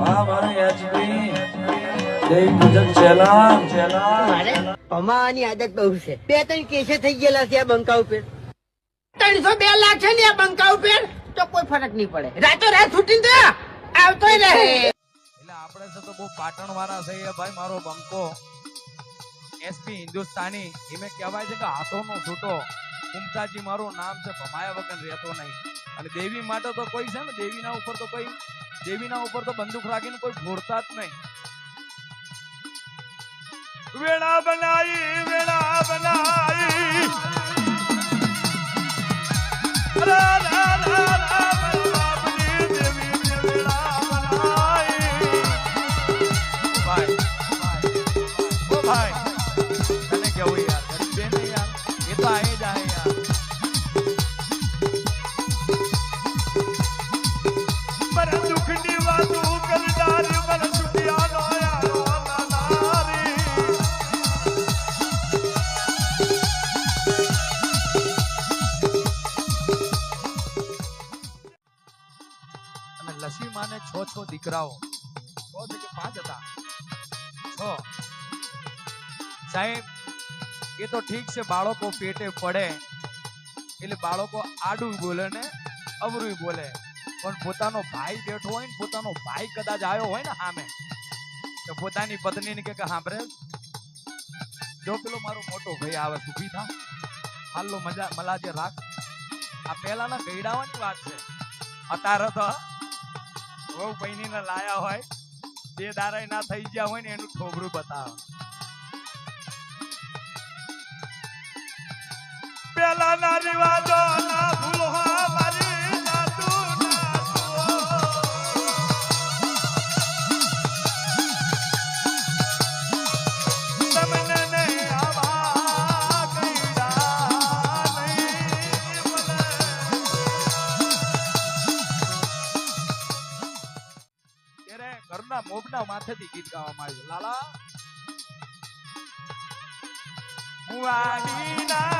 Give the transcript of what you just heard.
વાહ મારે એચપી દેવી પૂજક ચેલા મારે કમાવાની આદત બહુ છે. 2-3 કેસે થઈ ગયેલા છે આ બંકા ઉપર. 302 લાખ છે ને આ બંકા ઉપર, તો કોઈ ફરક નહીં પડે. રાતો રાત છૂટીને તો આવતોય રહે. એટલે આપણે છે તો બહુ પાટણ વાળા છે ભાઈ. મારો બંકો એસપી હિન્દુસ્તાની એમે કહેવાય છે કે હાથોનો છૂટો. કુમતાજી મારું નામ છે, ભમાયા વગર રહેતો નહીં. અને દેવી માટે તો કોઈ છે ને, દેવીના ઉપર તો બંદૂક રાખીને કોઈ ફોડતા જ નહીં. વેળા બનાઈ ભાઈ તને કેવું યાર, બેન યાર એ તો આયે જાય યાર. મને દુઃખની વાતો કરનારી મને સુખિયાનો યારો નારી. અને લસી માને 6 દીકરાઓ, 6 કે 5 હતા. 6 સાહેબ એ તો ઠીક છે, બાળકો પેટે પડે એટલે બાળકો આડું બોલે ને અવરું બોલે, પણ પોતાનો ભાઈ બેઠો હોય ને, પોતાનો ભાઈ કદાચ આવ્યો હોય ને સામે, તો પોતાની પત્નીને કે સાંભળે જો પેલો મારો મોટો ભાઈ આવે, ઊભી થા, હાલો મલાજે રાખ. આ પહેલાના ગયડાવાની વાત છે. અત્યારે તો વહુ બહેનીને લાયા હોય, બે દારાય ના થઈ ગયા હોય ને એનું ઠોબરું બતાવે. પેલા ના રિવાજો ના ભૂલો મારી નાતુ તમને નહીં આવા કઈડા નહીં બોલે. ત્યારે ઘરના મોગના માથેથી ગીત ગાવામાં આવ્યું. લાલા હું આહીના